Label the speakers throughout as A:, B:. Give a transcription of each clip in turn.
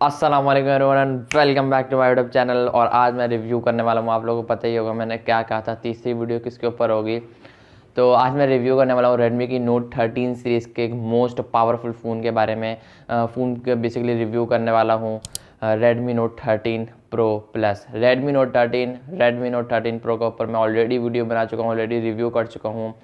A: अस्सलाम वालेकुम everyone, welcome back to my YouTube channel. और आज मैं रिव्यू करने वाला हूँ। आप लोगों को पता ही होगा मैंने क्या कहा था, तीसरी वीडियो किसके ऊपर होगी। तो आज मैं रिव्यू करने वाला हूँ रेडमी की नोट 13 सीरीज़ के एक मोस्ट पावरफुल फ़ोन के बारे में। फ़ोन के बेसिकली रिव्यू करने वाला हूँ। Redmi note 13 pro plus, Redmi note 13 pro के ऊपर मैं ऑलरेडी वीडियो बना चुका हूँ, ऑलरेडी रिव्यू कर चुका हूँ।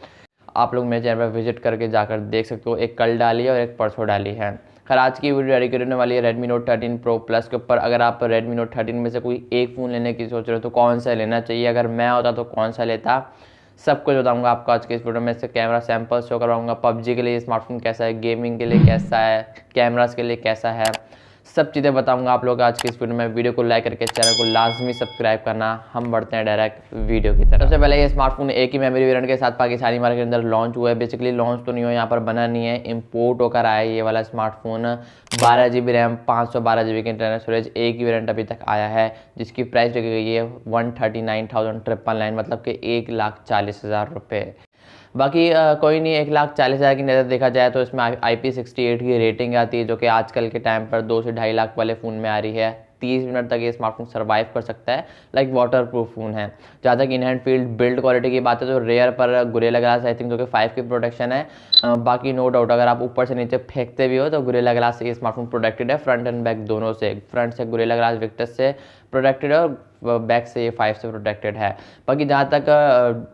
A: आप लोग मेरे चैनल पर विजिट करके जाकर देख सकते हो। एक कल डाली है और एक परसों डाली है। खैर, आज की वीडियो डेडिकेट होने वाली है रेडमी नोट 13 प्रो प्लस के ऊपर। अगर आप रेडमी नोट 13 में से कोई एक फ़ोन लेने की सोच रहे हो तो कौन सा लेना चाहिए, अगर मैं होता तो कौन सा लेता, सब कुछ बताऊंगा आपको आज के इस वीडियो में। इससे कैमरा सैंपल शो करवाऊंगा, पबजी के लिए स्मार्टफोन कैसा है, गेमिंग के लिए कैसा है, कैमरास के लिए कैसा है, सब चीज़ें बताऊंगा आप लोग आज की इस वीडियो में। वीडियो को लाइक करके चैनल को लाजमी सब्सक्राइब करना। हम बढ़ते हैं डायरेक्ट वीडियो की तरफ। सबसे पहले ये स्मार्टफोन एक ही मेमोरी वेरिएंट के साथ पाकिस्तानी मार्केट के अंदर लॉन्च हुआ है। बेसिकली लॉन्च तो नहीं हुआ, यहाँ पर बना नहीं है, इम्पोर्ट होकर आया है ये वाला स्मार्टफोन। 12 GB रैम, 512 GB की इंटरनल स्टोरेज, एक ही वेरिएंट अभी तक आया है, जिसकी प्राइस रखी गई है 139,999, मतलब कि 1,40,000 रुपये। बाकी कोई नहीं, 1,40,000 की नज़र देखा जाए तो इसमें IP68 की रेटिंग आती है, जो कि आजकल के टाइम पर 2 से 2.5 लाख वाले फ़ोन में आ रही है। 30 मिनट तक ये स्मार्टफोन सर्वाइव कर सकता है, लाइक वाटर प्रूफ फ़ोन है। जहाँ तक in hand field build quality की बात है तो रेयर पर गोरिल्ला ग्लास आई थिंक जो कि 5 की प्रोटेक्शन है। बाकी नो डाउट अगर आप ऊपर से नीचे फेंकते भी हो तो गोरिल्ला ग्लास से ये स्मार्टफोन प्रोटेक्टेड है, फ्रंट एंड बैक दोनों से। फ्रंट से गोरिल्ला ग्लास विक्टस से प्रोटेक्टेड है और बैक से ये 5 से प्रोटेक्टेड है। बाकी जहाँ तक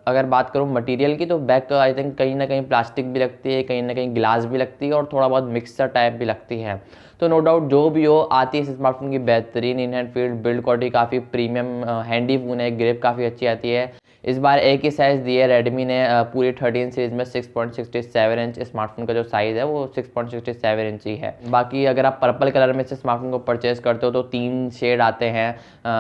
A: अगर बात करूँ मटेरियल की, तो बैक आई थिंक कहीं ना कहीं प्लास्टिक भी लगती है, कहीं ना कहीं ग्लास भी लगती है और थोड़ा बहुत मिक्सर टाइप भी लगती है। तो नो डाउट जो भी हो, आती है इस स्मार्टफोन की बेहतरीन in hand field build quality, काफ़ी प्रीमियम हैंडी फ़ोन है, ग्रिप काफ़ी अच्छी आती है। इस बार एक ही साइज़ दी है रेडमी ने पूरी 13 सीरीज़ में। 6.67 इंच स्मार्टफोन का जो साइज़ है वो 6.67 इंच ही है। बाकी अगर आप पर्पल कलर में से स्मार्टफोन को परचेज़ करते हो तो 3 शेड आते हैं,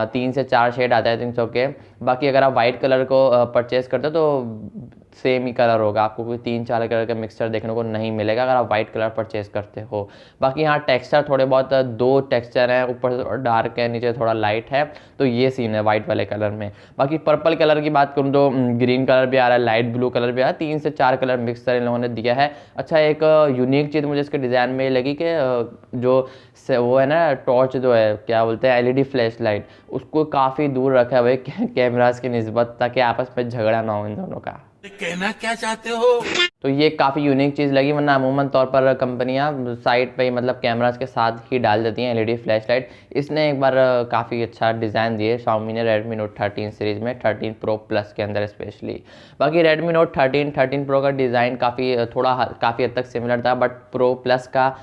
A: 3 से 4 शेड आते हैं 300 के। बाकी अगर आप वाइट कलर को परचेज़ करते हो तो सेम ही कलर होगा, आपको कोई 3-4 कलर का मिक्सचर देखने को नहीं मिलेगा अगर आप वाइट कलर परचेज़ करते हो। बाकी यहाँ टेक्सचर थोड़े बहुत, 2 टेक्सचर हैं, ऊपर डार्क है नीचे थोड़ा लाइट है, तो ये सीन है वाइट वाले कलर में। बाकी पर्पल कलर की बात करूँ तो ग्रीन कलर भी आ रहा है, लाइट ब्लू कलर भी आ रहा है, 3 से 4 कलर मिक्सचर इन लोगों ने दिया है। अच्छा, एक यूनिक चीज़ मुझे इसके डिज़ाइन में लगी कि जो वो है ना टॉर्च, जो है क्या बोलते हैं LED फ्लैश लाइट, उसको काफ़ी दूर रखा है भाई कैमरास की निस्बत, ताकि आपस में झगड़ा ना हो इन दोनों का।
B: कहना क्या चाहते हो?
A: तो ये काफ़ी यूनिक चीज़ लगी, वरना अमूमन तौर पर कंपनियां साइड पे ही मतलब कैमरास के साथ ही डाल देती हैं LED फ्लैश लाइट। इसने एक बार काफ़ी अच्छा डिज़ाइन दिए Xiaomi ने रेडमी नोट 13 सीरीज़ में, 13 प्रो प्लस के अंदर स्पेशली। बाकी रेडमी नोट 13 प्रो का डिज़ाइन काफ़ी हद तक सिमिलर था, बट प्रो प्लस का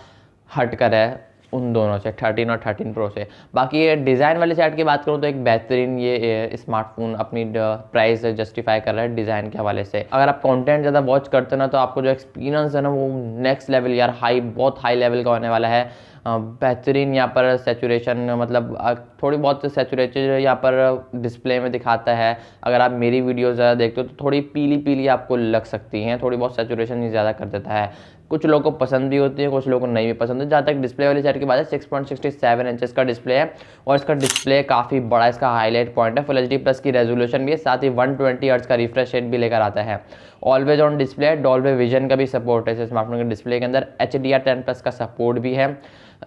A: हट कर है उन दोनों से, 13 और 13 प्रो से। बाकी ये डिज़ाइन वाली साइड की बात करूँ तो एक बेहतरीन ये स्मार्टफोन अपनी प्राइस जस्टिफाई कर रहा है डिज़ाइन के हवाले से। अगर आप कंटेंट ज़्यादा वॉच करते हो ना तो आपको जो एक्सपीरियंस है ना वो नेक्स्ट लेवल यार, बहुत हाई लेवल का होने वाला है। बेहतरीन यहाँ पर सेचुरेशन, मतलब थोड़ी बहुत सेचुरेशन यहाँ पर डिस्प्ले में दिखाता है। अगर आप मेरी वीडियो ज़्यादा देखते हो तो थोड़ी पीली पीली आपको लग सकती हैं, थोड़ी बहुत सेचुरेशन ही ज़्यादा कर देता है। कुछ लोगों को पसंद भी होती है, कुछ लोगों को नहीं भी पसंद है। जहाँ तक डिस्प्ले वाली साइड की बात है, 6.67 इंचेस का डिस्प्ले है और इसका डिस्प्ले काफ़ी बड़ा, इसका हाईलाइट पॉइंट है। फुल HD प्लस की रेजोल्यूशन भी है, साथ ही 120 हर्ट्ज का रिफ्रेश रेट भी लेकर आता है। ऑलवेज ऑन डिस्प्ले है, डॉल्बी विजन का भी सपोर्ट है इस स्मार्टफोन के डिस्प्ले के अंदर। HDR10+ का सपोर्ट भी है।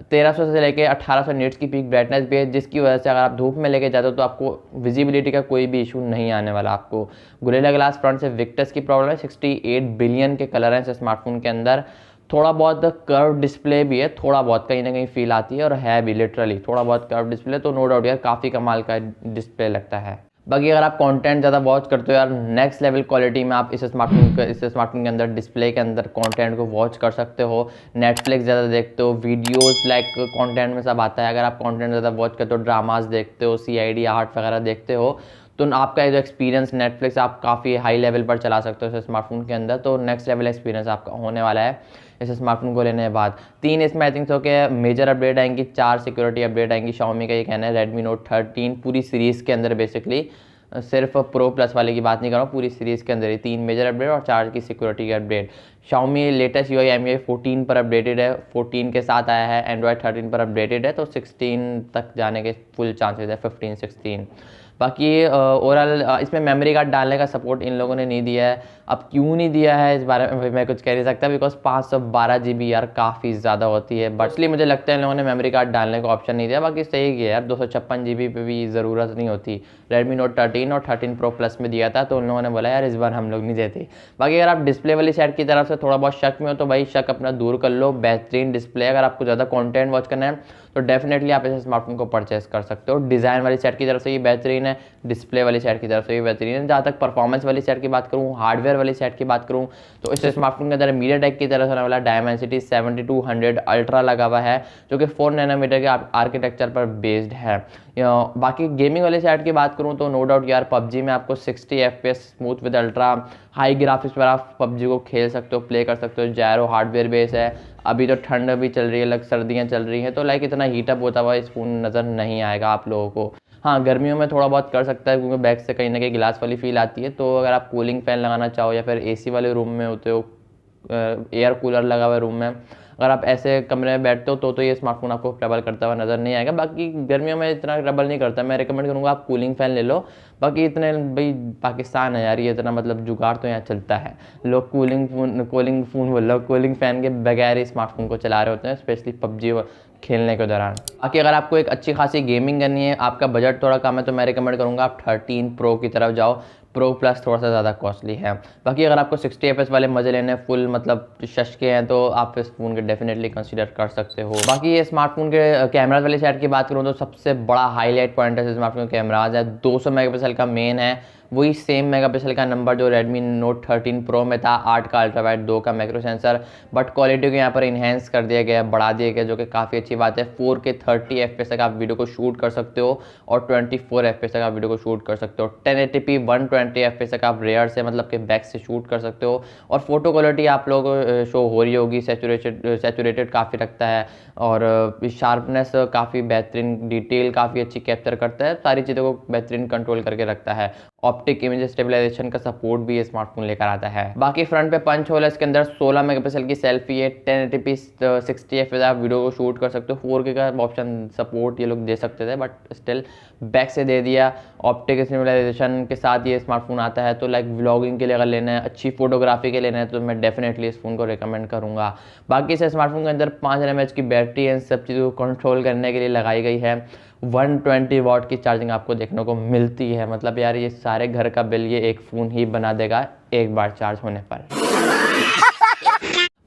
A: 1300 से लेकर 1800 निट्स की पीक ब्राइटनेस भी है, जिसकी वजह से अगर आप धूप में लेके जाते हो तो आपको विजिबिलिटी का कोई भी इशू नहीं आने वाला। आपको गोरिल्ला ग्लास फ्रंट से विक्टस की प्रॉब्लम है। 68 बिलियन के कलर हैं इस स्मार्टफोन के अंदर। थोड़ा बहुत कर्व डिस्प्ले भी है, थोड़ा बहुत कहीं ना कहीं फील आती है, और है भी लिटरली थोड़ा बहुत कर्व डिस्प्ले, तो नो डाउट यार काफ़ी कमाल का डिस्प्ले लगता है। बाकी अगर आप कंटेंट ज़्यादा वॉच करते हो यार, नेक्स्ट लेवल क्वालिटी में आप इस स्मार्टफोन के अंदर डिस्प्ले के अंदर कंटेंट को वॉच कर सकते हो। नेटफ्लिक्स ज़्यादा देखते हो, वीडियोस लाइक कंटेंट में सब आता है। अगर आप कंटेंट ज़्यादा वॉच करते हो, ड्रामास देखते हो, CID आर्ट वगैरह देखते हो, तो आपका ये जो एक्सपीरियंस नेटफ्लिक्स आप काफ़ी हाई लेवल पर चला सकते हो इस स्मार्टफोन के अंदर। तो नेक्स्ट लेवल एक्सपीरियंस आपका होने वाला है इस स्मार्टफोन को लेने के बाद। 3 इसमें आई थिंक सो के मेजर अपडेट आएंगी, 4 सिक्योरिटी अपडेट आएंगी। Xiaomi का ये कहना है रेडमी नोट 13 पूरी सीरीज़ के अंदर, बेसिकली सिर्फ प्रो प्लस वाले की बात नहीं कर रहा हूँ, पूरी सीरीज़ के अंदर ही 3 मेजर अपडेट और 4 की सिक्योरिटी की update. Xiaomi latest UI MUI 14 पर अपडेटेड है, 14 के साथ आया है, Android 13 पर अपडेटेड है, तो 16 तक जाने के फुल चांसेस है, 15 16। बाकी ओवरऑल इसमें मेमोरी कार्ड डालने का सपोर्ट इन लोगों ने नहीं दिया है। अब क्यों नहीं दिया है इस बारे में मैं कुछ कह नहीं सकता, बिकॉज 512 GB यार काफ़ी ज़्यादा होती है, बट इसलिए मुझे लगता है इन लोगों ने मेमोरी कार्ड डालने का ऑप्शन नहीं दिया। बाकी सही किया यार, 256 GB पे भी ज़रूरत नहीं होती। Redmi Note 13 और 13 Pro Plus में दिया था, तो उन लोगों ने बोला यार इस बार हम लोग नहीं देते। बाकी अगर आप डिस्प्ले वाली साइड की तरफ से थोड़ा बहुत शक में हो तो भाई शक अपना दूर कर लो, बेहतरीन डिस्प्ले। अगर आपको ज़्यादा कंटेंट वॉच करना है तो डेफिनेटली आप इस स्मार्टफोन को परचेस कर सकते हो। डिज़ाइन वाली साइड की तरफ से ये बेहतरीन है, डिस्प्ले वाली साइड की तरफ से ये बेहतरीन है। जहाँ तक परफॉर्मेंस वाली साइड की बात करूँ, हार्डवेयर वाली साइड की बात करूँ, तो इस स्मार्टफोन के अंदर MediaTek की तरफ से होने वाला Dimensity 7200 अल्ट्रा लगा हुआ है, जो कि 4 नैनोमीटर के आर्किटेक्चर पर बेस्ड है। बाकी गेमिंग वाली साइड की बात करूँ तो नो डाउट यार PUBG में आपको 60 FPS smooth with ultra high graphics पर आप PUBG को खेल सकते हो, प्ले कर सकते हो। जायरो हार्डवेयर बेस है, अभी तो ठंड भी चल रही है, सर्दियाँ चल रही हैं, तो लाइक इतना हीटअप होता हुआ इस फोन नज़र नहीं आएगा आप लोगों को। हाँ, गर्मियों में थोड़ा बहुत कर सकता है, क्योंकि बैक से कहीं ना कहीं गिलास वाली फील आती है। तो अगर आप कूलिंग फैन लगाना चाहो या फिर AC वाले रूम में होते हो, एयर कूलर लगा हुआ रूम में, अगर आप ऐसे कमरे में बैठते हो तो ये स्मार्टफोन आपको ट्रबल करता हुआ नज़र नहीं आएगा। बाकी गर्मियों में इतना ट्रबल नहीं करता, मैं रिकमेंड करूँगा आप कूलिंग फ़ैन ले लो। बाकी इतने भाई पाकिस्तान है यार, ये इतना मतलब जुगाड़ तो यहाँ चलता है, लोग कूलिंग फ़ोन बोल लो, कूलिंग फ़ैन के बगैर ही स्मार्टफोन को चला रहे होते हैं, स्पेशली PUBG खेलने के दौरान। बाकी अगर आपको एक अच्छी खासी गेमिंग करनी है, आपका बजट थोड़ा कम है, तो मैं रिकमेंड करूँगा आप 13 Pro की तरफ जाओ। Pro Plus थोड़ा सा ज़्यादा कॉस्टली है। बाकी अगर आपको 60 FPS वाले मज़े लेने फुल मतलब शश के हैं, तो आप इस फ़ोन के डेफिनेटली कंसीडर कर सकते हो। बाकी ये स्मार्टफोन के कैमराज वाली साइड की बात करूँ तो सबसे बड़ा हाईलाइट पॉइंट है स्मार्टफोन के कैमराज है। 200 मेगापिक्सल का मेन है, वही सेम मेगापिक्सल का नंबर जो Redmi Note 13 Pro में था, 8 का अल्ट्रा वाइड, 2 का मैक्रो सेंसर, बट क्वालिटी को यहाँ पर इन्हेंस कर दिया गया है, बढ़ा दिया गया, जो कि काफ़ी अच्छी बात है। 4K 30 FPS तक आप वीडियो को शूट कर सकते हो और 24 FPS तक आप वीडियो को शूट कर सकते हो। 1080p 120 FPS तक आप रेयर से मतलब कि बैक से शूट कर सकते हो। और फोटो क्वालिटी आप लोगों को शो हो रही होगी, सैचुरेटेड काफ़ी रखता है, और शार्पनेस काफ़ी बेहतरीन, डिटेल काफ़ी अच्छी कैप्चर करता है, सारी चीज़ों को बेहतरीन कंट्रोल करके रखता है। ऑप्टिक इमेज स्टेबलाइजेशन का सपोर्ट भी ये स्मार्टफोन लेकर आता है। बाकी फ्रंट पे पंच होल है, इसके अंदर 16 मेगापिक्सल की सेल्फी है, 1080p 60 FPS आप वीडियो को शूट कर सकते हो। 4K का ऑप्शन सपोर्ट ये लोग दे सकते थे, बट स्टिल बैक से दे दिया। ऑप्टिक स्टेबलाइजेशन के साथ ये स्मार्टफोन आता है, तो लाइक व्लॉगिंग के लिए अगर लेना है, अच्छी फोटोग्राफी के लेना है, तो मैं डेफिनेटली इस फोन को रिकमेंड करूँगा। बाकी इस स्मार्टफोन के अंदर 5000 mAh की बैटरी है, इन सब चीज़ों को कंट्रोल करने के लिए लगाई गई है। 120 वाट की चार्जिंग आपको देखने को मिलती है, मतलब यार ये सारे घर का बिल ये एक फ़ोन ही बना देगा एक बार चार्ज होने पर।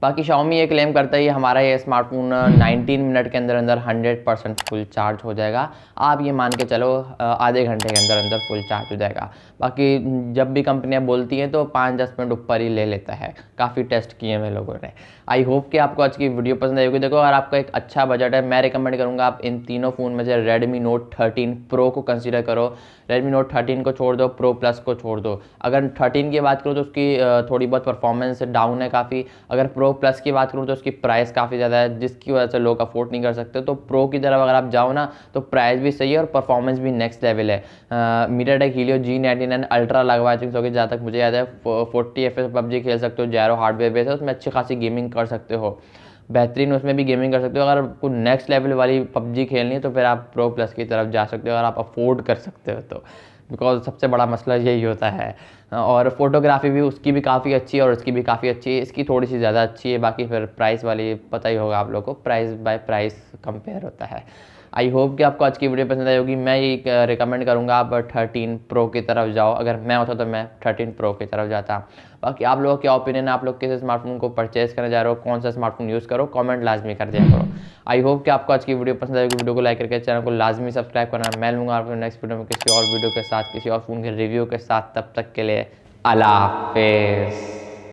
A: बाकी Xiaomi ये क्लेम करता है हमारा ये स्मार्टफोन 19 मिनट के अंदर अंदर 100% फुल चार्ज हो जाएगा। आप ये मान के चलो आधे घंटे के अंदर अंदर फुल चार्ज हो जाएगा। बाकी जब भी कंपनियां बोलती हैं तो 5-10 मिनट ऊपर ही ले लेता है, काफ़ी टेस्ट किए हैं लोगों ने। आई होप कि आपको आज की वीडियो पसंद आई होगी। देखो अगर आपका एक अच्छा बजट है, मैं रिकमेंड करूँगा आप इन तीनों फ़ोन में से Redmi Note 13 Pro को कंसीडर करो। Redmi Note 13 को छोड़ दो, Pro Plus को छोड़ दो। अगर 13 की बात करूँ तो उसकी थोड़ी बहुत परफॉर्मेंस डाउन है काफ़ी। अगर Pro Plus की बात करूँ तो उसकी प्राइस काफ़ी ज़्यादा है, जिसकी वजह से लोग अफोर्ड नहीं कर सकते। तो प्रो की तरफ अगर आप जाओ ना, तो प्राइस भी सही है और परफॉर्मेंस भी नेक्स्ट लेवल है। MediaTek Helio G99 अल्ट्रा लगवा है, क्योंकि जहाँ तक मुझे याद है 40 FPS PUBG खेल सकते हो, जायरो हार्डवेयर बेस है, उसमें अच्छी खासी गेमिंग कर सकते हो, बेहतरीन उसमें भी गेमिंग कर सकते हो। अगर आपको नेक्स्ट लेवल वाली PUBG खेलनी है तो फिर आप Pro Plus की तरफ जा सकते हो, अगर आप अफोर्ड कर सकते हो तो, बिकॉज सबसे बड़ा मसला यही होता है। और फोटोग्राफी भी उसकी भी काफ़ी अच्छी है और उसकी भी काफ़ी अच्छी है, इसकी थोड़ी सी ज़्यादा अच्छी है। बाकी फिर प्राइस वाली पता ही होगा आप लोगों को, प्राइस बाय प्राइस कंपेयर होता है। आई होप कि आपको आज की वीडियो पसंद आई होगी। मैं ये रिकमेंड करूँगा आप 13 Pro की तरफ जाओ। अगर मैं होता तो मैं 13 Pro की तरफ जाता। बाकी आप लोगों क्या ओपिनियन है, आप लोग किस स्मार्टफोन को परचेज करने जा रहे हो, कौन सा स्मार्टफोन यूज़ करो, कमेंट लाजमी कर दिया करो। आई होप कि आपको आज की वीडियो पसंद आएगी। वीडियो को लाइक करके चैनल को लाजमी सब्सक्राइब करना। मैं लूँगा आपको नेक्स्ट वीडियो में किसी और वीडियो के साथ, किसी और फ़ोन के रिव्यू के साथ। तब तक के लिए अल्लाह हाफिज़।